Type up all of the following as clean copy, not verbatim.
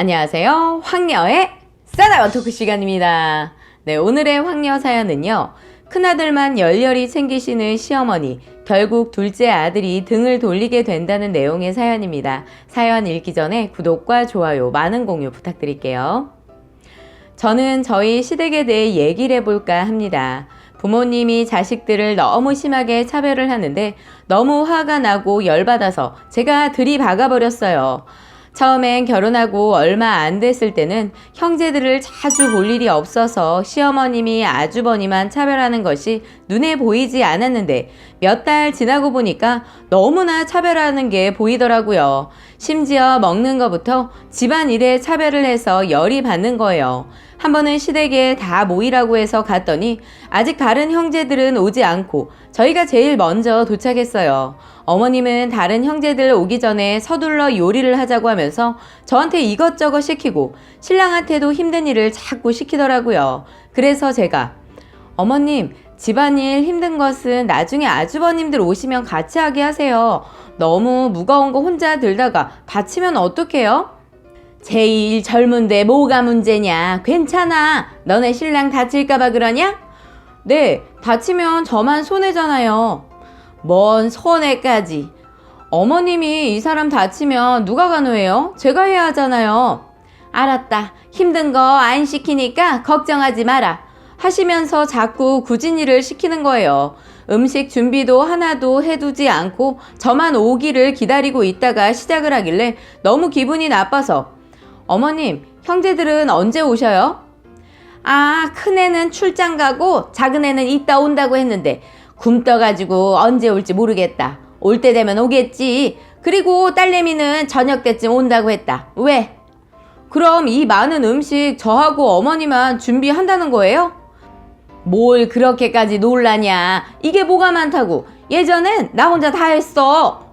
안녕하세요. 황녀의 싸다와 토크 시간입니다. 네, 오늘의 황녀 사연은요. 큰아들만 열렬히 챙기시는 시어머니, 결국 둘째 아들이 등을 돌리게 된다는 내용의 사연입니다. 사연 읽기 전에 구독과 좋아요, 많은 공유 부탁드릴게요. 저는 저희 시댁에 대해 얘기를 해볼까 합니다. 부모님이 자식들을 너무 심하게 차별을 하는데 너무 화가 나고 열받아서 제가 들이박아버렸어요. 처음엔 결혼하고 얼마 안 됐을 때는 형제들을 자주 볼 일이 없어서 시어머님이 아주버니만 차별하는 것이 눈에 보이지 않았는데 몇 달 지나고 보니까 너무나 차별하는 게 보이더라고요. 심지어 먹는 것부터 집안일에 차별을 해서 열이 받는 거예요. 한 번은 시댁에 다 모이라고 해서 갔더니 아직 다른 형제들은 오지 않고 저희가 제일 먼저 도착했어요. 어머님은 다른 형제들 오기 전에 서둘러 요리를 하자고 하면서 저한테 이것저것 시키고 신랑한테도 힘든 일을 자꾸 시키더라고요. 그래서 제가 어머님, 집안일 힘든 것은 나중에 아주버님들 오시면 같이 하게 하세요. 너무 무거운 거 혼자 들다가 다치면 어떡해요? 제일 젊은데 뭐가 문제냐? 괜찮아. 너네 신랑 다칠까봐 그러냐? 네, 다치면 저만 손해잖아요. 뭔 손해까지. 어머님이 이 사람 다치면 누가 간호해요? 제가 해야 하잖아요. 알았다. 힘든 거 안 시키니까 걱정하지 마라. 하시면서 자꾸 굳은 일을 시키는 거예요. 음식 준비도 하나도 해두지 않고 저만 오기를 기다리고 있다가 시작을 하길래 너무 기분이 나빠서 어머님, 형제들은 언제 오셔요? 아, 큰애는 출장 가고 작은애는 이따 온다고 했는데 굶떠가지고 언제 올지 모르겠다. 올 때 되면 오겠지. 그리고 딸내미는 저녁 때쯤 온다고 했다. 왜? 그럼 이 많은 음식 저하고 어머니만 준비한다는 거예요? 뭘 그렇게까지 놀라냐. 이게 뭐가 많다고. 예전엔 나 혼자 다 했어.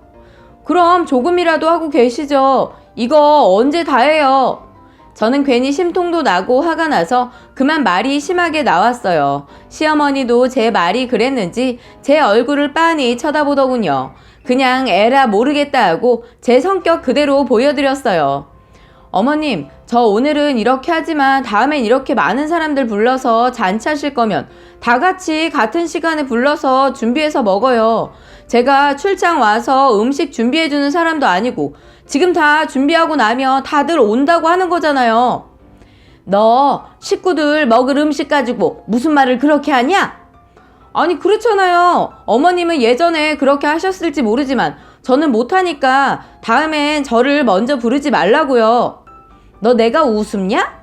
그럼 조금이라도 하고 계시죠. 이거 언제 다 해요. 저는 괜히 심통도 나고 화가 나서 그만 말이 심하게 나왔어요. 시어머니도 제 말이 그랬는지 제 얼굴을 빤히 쳐다보더군요. 그냥 에라 모르겠다 하고 제 성격 그대로 보여드렸어요. 어머님, 저 오늘은 이렇게 하지만 다음엔 이렇게 많은 사람들 불러서 잔치하실 거면 다 같이 같은 시간에 불러서 준비해서 먹어요. 제가 출장 와서 음식 준비해주는 사람도 아니고 지금 다 준비하고 나면 다들 온다고 하는 거잖아요. 너 식구들 먹을 음식 가지고 무슨 말을 그렇게 하냐? 아니 그렇잖아요. 어머님은 예전에 그렇게 하셨을지 모르지만 저는 못하니까 다음엔 저를 먼저 부르지 말라고요. 너 내가 우습냐?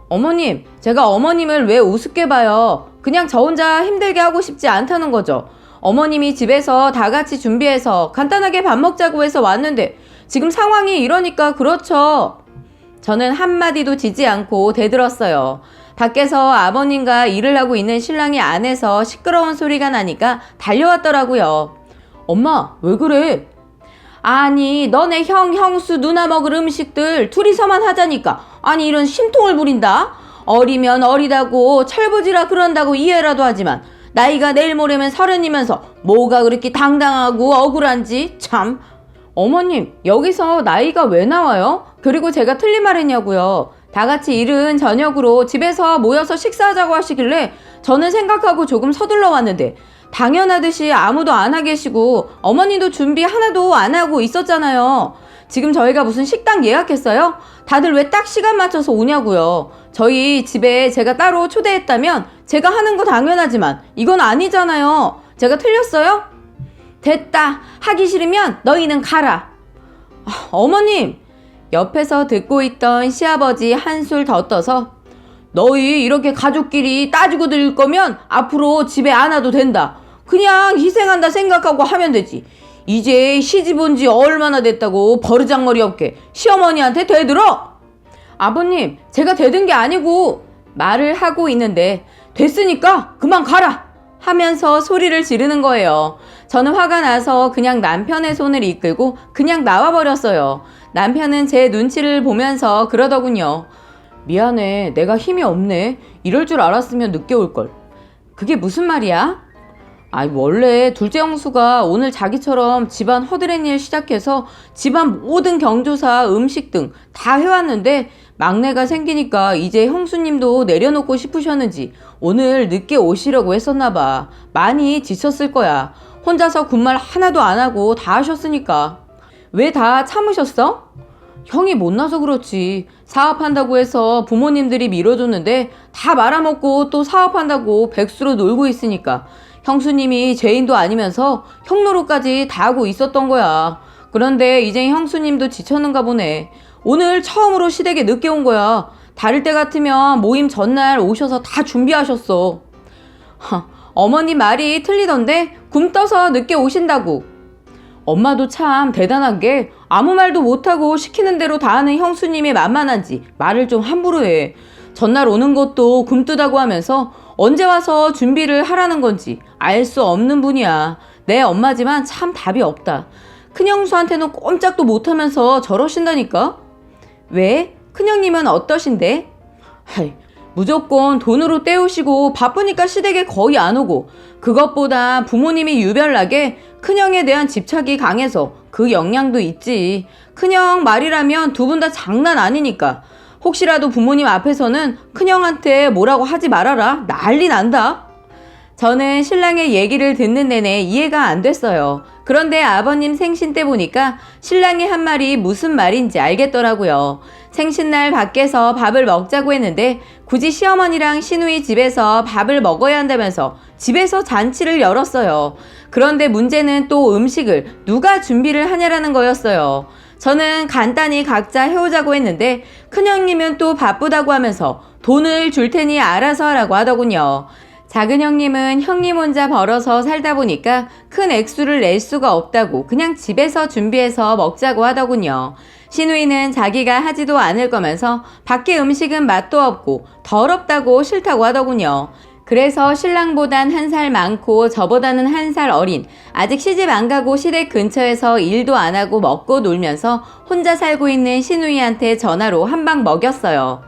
어머님, 제가 어머님을 왜 우습게 봐요? 그냥 저 혼자 힘들게 하고 싶지 않다는 거죠. 어머님이 집에서 다 같이 준비해서 간단하게 밥 먹자고 해서 왔는데 지금 상황이 이러니까 그렇죠. 저는 한마디도 지지 않고 대들었어요. 밖에서 아버님과 일을 하고 있는 신랑이 안에서 시끄러운 소리가 나니까 달려왔더라고요. 엄마, 왜 그래? 아니, 너네 형, 형수, 누나 먹을 음식들 둘이서만 하자니까. 아니, 이런 심통을 부린다? 어리면 어리다고 철부지라 그런다고 이해라도 하지만 나이가 내일 모레면 30이면서 뭐가 그렇게 당당하고 억울한지 참. 어머님, 여기서 나이가 왜 나와요? 그리고 제가 틀린 말 했냐고요. 다 같이 이른 저녁으로 집에서 모여서 식사하자고 하시길래 저는 생각하고 조금 서둘러 왔는데 당연하듯이 아무도 안 와 계시고 어머니도 준비 하나도 안 하고 있었잖아요. 지금 저희가 무슨 식당 예약했어요? 다들 왜 딱 시간 맞춰서 오냐고요. 저희 집에 제가 따로 초대했다면 제가 하는 거 당연하지만 이건 아니잖아요. 제가 틀렸어요? 됐다. 하기 싫으면 너희는 가라. 어머님! 옆에서 듣고 있던 시아버지 한술 더 떠서 너희 이렇게 가족끼리 따지고 들 거면 앞으로 집에 안 와도 된다. 그냥 희생한다 생각하고 하면 되지. 이제 시집 온 지 얼마나 됐다고 버르장머리 없게 시어머니한테 대들어? 아버님, 제가 대든 게 아니고 말을 하고 있는데 됐으니까 그만 가라 하면서 소리를 지르는 거예요. 저는 화가 나서 그냥 남편의 손을 이끌고 그냥 나와버렸어요. 남편은 제 눈치를 보면서 그러더군요. 미안해, 내가 힘이 없네. 이럴 줄 알았으면 늦게 올걸. 그게 무슨 말이야? 아이, 원래 둘째 형수가 오늘 자기처럼 집안 허드렛 일 시작해서 집안 모든 경조사, 음식 등 다 해왔는데 막내가 생기니까 이제 형수님도 내려놓고 싶으셨는지 오늘 늦게 오시려고 했었나 봐. 많이 지쳤을 거야. 혼자서 군말 하나도 안 하고 다 하셨으니까. 왜 다 참으셨어? 형이 못나서 그렇지. 사업한다고 해서 부모님들이 밀어줬는데 다 말아먹고 또 사업한다고 백수로 놀고 있으니까 형수님이 죄인도 아니면서 형 노릇까지 다 하고 있었던 거야. 그런데 이제 형수님도 지쳤는가 보네. 오늘 처음으로 시댁에 늦게 온 거야. 다를 때 같으면 모임 전날 오셔서 다 준비하셨어. 어머니 말이 틀리던데 굶 떠서 늦게 오신다고. 엄마도 참 대단한 게 아무 말도 못하고 시키는 대로 다 하는 형수님이 만만한지 말을 좀 함부로 해. 전날 오는 것도 굶뜨다고 하면서 언제 와서 준비를 하라는 건지 알 수 없는 분이야. 내 엄마지만 참 답이 없다. 큰형수한테는 꼼짝도 못하면서 저러신다니까. 왜? 큰형님은 어떠신데? 하이, 무조건 돈으로 때우시고 바쁘니까 시댁에 거의 안 오고, 그것보다 부모님이 유별나게 큰형에 대한 집착이 강해서 그 영향도 있지. 큰형 말이라면 두 분 다 장난 아니니까 혹시라도 부모님 앞에서는 큰형한테 뭐라고 하지 말아라. 난리 난다. 저는 신랑의 얘기를 듣는 내내 이해가 안 됐어요. 그런데 아버님 생신 때 보니까 신랑이 한 말이 무슨 말인지 알겠더라고요. 생신날 밖에서 밥을 먹자고 했는데 굳이 시어머니랑 시누이 집에서 밥을 먹어야 한다면서 집에서 잔치를 열었어요. 그런데 문제는 또 음식을 누가 준비를 하냐라는 거였어요. 저는 간단히 각자 해오자고 했는데 큰형님은 또 바쁘다고 하면서 돈을 줄 테니 알아서 하라고 하더군요. 작은 형님은 형님 혼자 벌어서 살다 보니까 큰 액수를 낼 수가 없다고 그냥 집에서 준비해서 먹자고 하더군요. 시누이는 자기가 하지도 않을 거면서 밖에 음식은 맛도 없고 더럽다고 싫다고 하더군요. 그래서 신랑보단 한 살 많고 저보다는 한 살 어린 아직 시집 안 가고 시댁 근처에서 일도 안 하고 먹고 놀면서 혼자 살고 있는 시누이한테 전화로 한 방 먹였어요.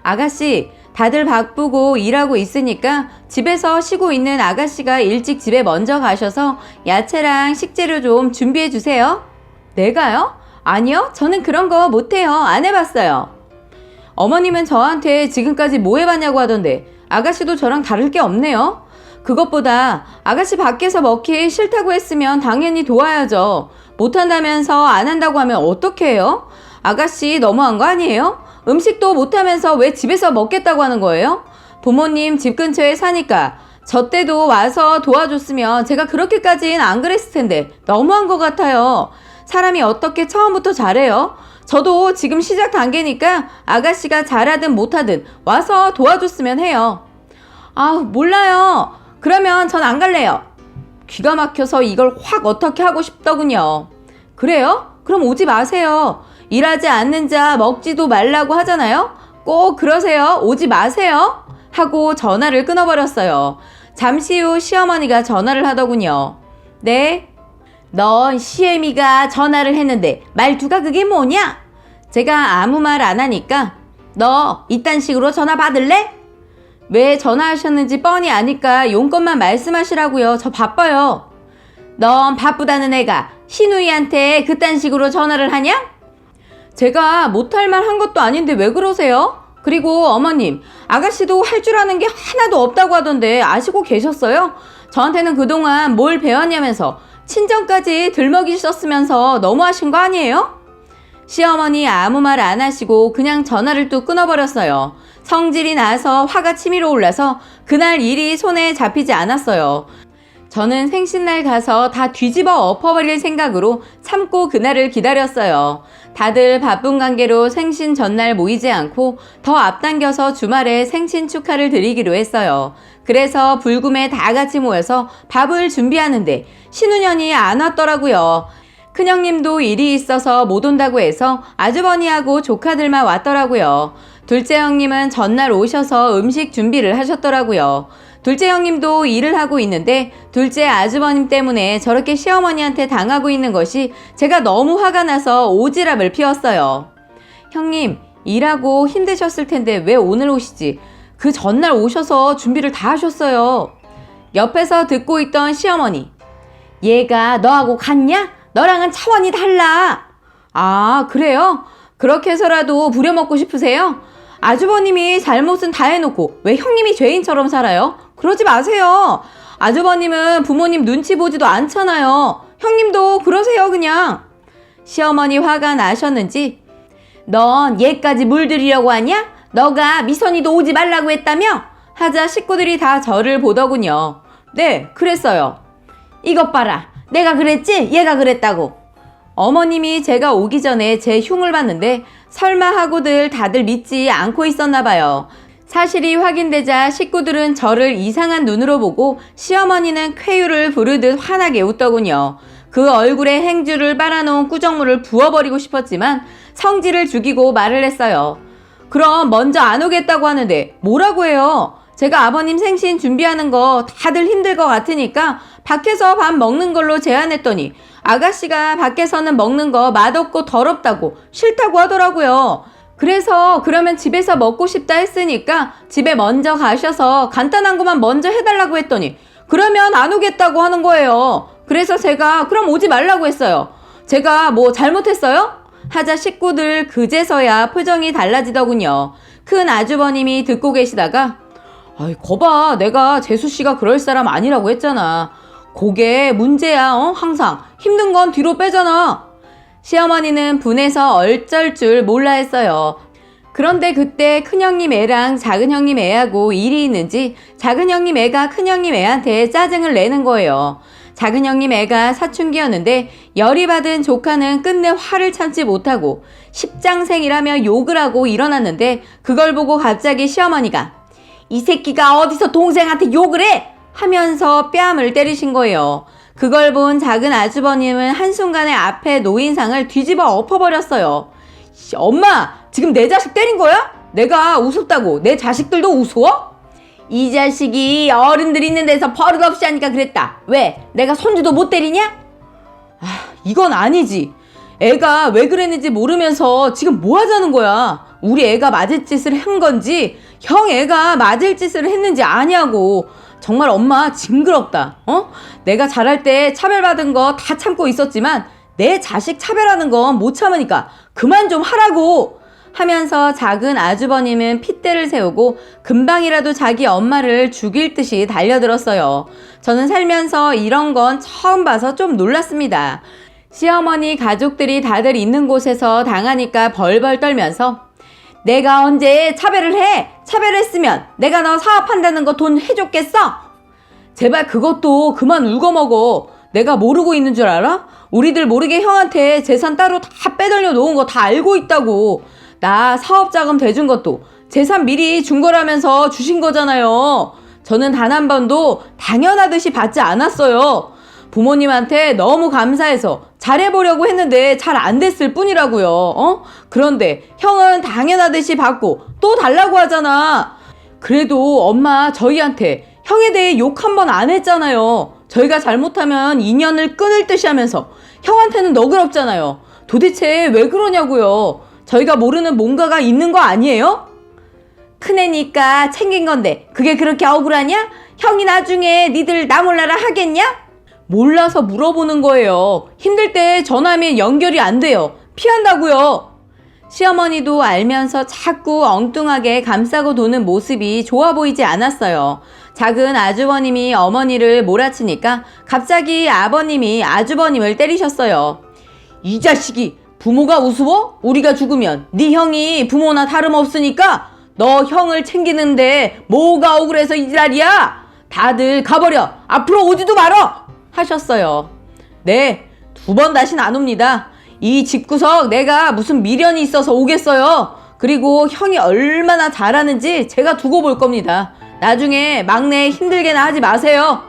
아가씨, 다들 바쁘고 일하고 있으니까 집에서 쉬고 있는 아가씨가 일찍 집에 먼저 가셔서 야채랑 식재료 좀 준비해 주세요. 내가요? 아니요, 저는 그런 거 못해요. 안 해봤어요. 어머님은 저한테 지금까지 뭐 해봤냐고 하던데 아가씨도 저랑 다를 게 없네요. 그것보다 아가씨 밖에서 먹기 싫다고 했으면 당연히 도와야죠. 못한다면서 안 한다고 하면 어떻게 해요? 아가씨 너무한 거 아니에요? 음식도 못하면서 왜 집에서 먹겠다고 하는 거예요? 부모님 집 근처에 사니까 저 때도 와서 도와줬으면 제가 그렇게까지는 안 그랬을 텐데 너무한 것 같아요. 사람이 어떻게 처음부터 잘해요? 저도 지금 시작 단계니까 아가씨가 잘하든 못하든 와서 도와줬으면 해요. 아, 몰라요. 그러면 전 안 갈래요. 기가 막혀서 이걸 확 어떻게 하고 싶더군요. 그래요? 그럼 오지 마세요. 일하지 않는 자 먹지도 말라고 하잖아요. 꼭 그러세요. 오지 마세요. 하고 전화를 끊어버렸어요. 잠시 후 시어머니가 전화를 하더군요. 네? 넌 시애미가 전화를 했는데 말투가 그게 뭐냐? 제가 아무 말 안 하니까 너 이딴 식으로 전화 받을래? 왜 전화하셨는지 뻔히 아니까 용건만 말씀하시라고요. 저 바빠요. 넌 바쁘다는 애가 시누이한테 그딴 식으로 전화를 하냐? 제가 못할 말 한 것도 아닌데 왜 그러세요? 그리고 어머님, 아가씨도 할 줄 아는 게 하나도 없다고 하던데 아시고 계셨어요? 저한테는 그동안 뭘 배웠냐면서 친정까지 들먹이셨으면서 너무하신 거 아니에요? 시어머니 아무 말 안 하시고 그냥 전화를 뚝 끊어버렸어요. 성질이 나서 화가 치밀어 올라서 그날 일이 손에 잡히지 않았어요. 저는 생신날 가서 다 뒤집어 엎어버릴 생각으로 참고 그날을 기다렸어요. 다들 바쁜 관계로 생신 전날 모이지 않고 더 앞당겨서 주말에 생신 축하를 드리기로 했어요. 그래서 불금에 다 같이 모여서 밥을 준비하는데 신우년이 안 왔더라고요. 큰형님도 일이 있어서 못 온다고 해서 아주버니하고 조카들만 왔더라고요. 둘째 형님은 전날 오셔서 음식 준비를 하셨더라고요. 둘째 형님도 일을 하고 있는데 둘째 아주버님 때문에 저렇게 시어머니한테 당하고 있는 것이 제가 너무 화가 나서 오지랖을 피웠어요. 형님, 일하고 힘드셨을 텐데 왜 오늘 오시지? 그 전날 오셔서 준비를 다 하셨어요. 옆에서 듣고 있던 시어머니. 얘가 너하고 같냐? 너랑은 차원이 달라. 아, 그래요? 그렇게 해서라도 부려먹고 싶으세요? 아주버님이 잘못은 다 해놓고 왜 형님이 죄인처럼 살아요? 그러지 마세요. 아주버님은 부모님 눈치 보지도 않잖아요. 형님도 그러세요 그냥. 시어머니 화가 나셨는지 넌 얘까지 물들이려고 하냐? 너가 미선이도 오지 말라고 했다며? 하자 식구들이 다 저를 보더군요. 네, 그랬어요. 이것 봐라. 내가 그랬지? 얘가 그랬다고. 어머님이 제가 오기 전에 제 흉을 봤는데 설마 하고들 다들 믿지 않고 있었나 봐요. 사실이 확인되자 식구들은 저를 이상한 눈으로 보고 시어머니는 쾌유를 부르듯 환하게 웃더군요. 그 얼굴에 행주를 빨아놓은 꾸정물을 부어버리고 싶었지만 성질을 죽이고 말을 했어요. 그럼 먼저 안 오겠다고 하는데 뭐라고 해요? 제가 아버님 생신 준비하는 거 다들 힘들 것 같으니까 밖에서 밥 먹는 걸로 제안했더니 아가씨가 밖에서는 먹는 거 맛없고 더럽다고 싫다고 하더라고요. 그래서 그러면 집에서 먹고 싶다 했으니까 집에 먼저 가셔서 간단한 것만 먼저 해달라고 했더니 그러면 안 오겠다고 하는 거예요. 그래서 제가 그럼 오지 말라고 했어요. 제가 뭐 잘못했어요? 하자 식구들 그제서야 표정이 달라지더군요. 큰 아주버님이 듣고 계시다가 아이 거봐 내가 재수씨가 그럴 사람 아니라고 했잖아. 그게 문제야. 항상 힘든 건 뒤로 빼잖아. 시어머니는 분해서 어쩔 줄 몰라 했어요. 그런데 그때 큰형님 애랑 작은형님 애하고 일이 있는지 작은형님 애가 큰형님 애한테 짜증을 내는 거예요. 작은형님 애가 사춘기였는데 열이 받은 조카는 끝내 화를 참지 못하고 십장생이라며 욕을 하고 일어났는데 그걸 보고 갑자기 시어머니가 이 새끼가 어디서 동생한테 욕을 해? 하면서 뺨을 때리신 거예요. 그걸 본 작은 아주버님은 한순간에 앞에 노인상을 뒤집어 엎어버렸어요. 엄마, 지금 내 자식 때린 거야? 내가 우습다고 내 자식들도 우스워? 이 자식이 어른들 있는 데서 버릇없이 하니까 그랬다. 왜? 내가 손주도 못 때리냐? 이건 아니지. 애가 왜 그랬는지 모르면서 지금 뭐 하자는 거야? 우리 애가 맞을 짓을 한 건지 형 애가 맞을 짓을 했는지 아냐고. 정말 엄마 징그럽다. 내가 잘할 때 차별받은 거 다 참고 있었지만 내 자식 차별하는 건 못 참으니까 그만 좀 하라고 하면서 작은 아주버님은 핏대를 세우고 금방이라도 자기 엄마를 죽일 듯이 달려들었어요. 저는 살면서 이런 건 처음 봐서 좀 놀랐습니다. 시어머니 가족들이 다들 있는 곳에서 당하니까 벌벌 떨면서 내가 언제 차별을 해? 차별했으면 내가 너 사업한다는 거 돈 해줬겠어? 제발 그것도 그만 울거먹어. 내가 모르고 있는 줄 알아? 우리들 모르게 형한테 재산 따로 다 빼돌려 놓은 거 다 알고 있다고. 나 사업자금 대준 것도 재산 미리 준 거라면서 주신 거잖아요. 저는 단 한 번도 당연하듯이 받지 않았어요. 부모님한테 너무 감사해서 잘해보려고 했는데 잘 안 됐을 뿐이라고요. 그런데 형은 당연하듯이 받고 또 달라고 하잖아. 그래도 엄마 저희한테 형에 대해 욕 한 번 안 했잖아요. 저희가 잘못하면 인연을 끊을 듯이 하면서 형한테는 너그럽잖아요. 도대체 왜 그러냐고요. 저희가 모르는 뭔가가 있는 거 아니에요? 큰애니까 챙긴 건데 그게 그렇게 억울하냐? 형이 나중에 니들 나 몰라라 하겠냐? 몰라서 물어보는 거예요. 힘들 때 전화하면 연결이 안 돼요. 피한다고요. 시어머니도 알면서 자꾸 엉뚱하게 감싸고 도는 모습이 좋아 보이지 않았어요. 작은 아주버님이 어머니를 몰아치니까 갑자기 아버님이 아주버님을 때리셨어요. 이 자식이 부모가 우스워? 우리가 죽으면 네 형이 부모나 다름없으니까 너 형을 챙기는데 뭐가 억울해서 이 지랄이야? 다들 가버려. 앞으로 오지도 말어. 하셨어요. 네, 2번 다신 안 옵니다. 이 집구석 내가 무슨 미련이 있어서 오겠어요. 그리고 형이 얼마나 잘하는지 제가 두고 볼 겁니다. 나중에 막내 힘들게나 하지 마세요.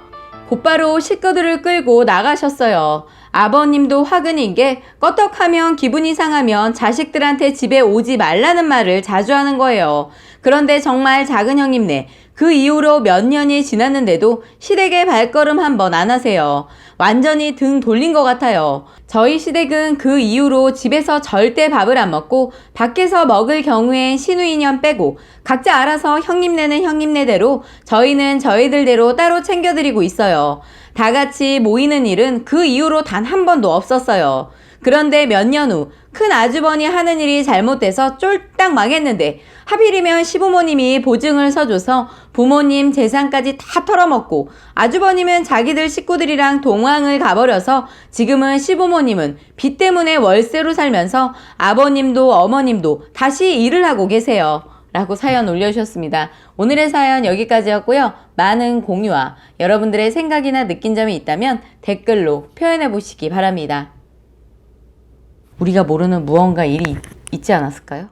곧바로 식구들을 끌고 나가셨어요. 아버님도 화근인 게 껐떡하면 기분이 상하면 자식들한테 집에 오지 말라는 말을 자주 하는 거예요. 그런데 정말 작은 형님네 그 이후로 몇 년이 지났는데도 시댁에 발걸음 한번 안 하세요. 완전히 등 돌린 것 같아요. 저희 시댁은 그 이후로 집에서 절대 밥을 안 먹고 밖에서 먹을 경우엔 시누이년 빼고 각자 알아서 형님네는 형님네대로 저희는 저희들대로 따로 챙겨드리고 있어요. 다 같이 모이는 일은 그 이후로 단 한 번도 없었어요. 그런데 몇 년 후 큰 아주버니 하는 일이 잘못돼서 쫄딱 망했는데 하필이면 시부모님이 보증을 서줘서 부모님 재산까지 다 털어먹고 아주버님은 자기들 식구들이랑 동황을 가버려서 지금은 시부모님은 빚 때문에 월세로 살면서 아버님도 어머님도 다시 일을 하고 계세요. 라고 사연 올려주셨습니다. 오늘의 사연 여기까지였고요. 많은 공유와 여러분들의 생각이나 느낀 점이 있다면 댓글로 표현해 보시기 바랍니다. 우리가 모르는 무언가 일이 있지 않았을까요?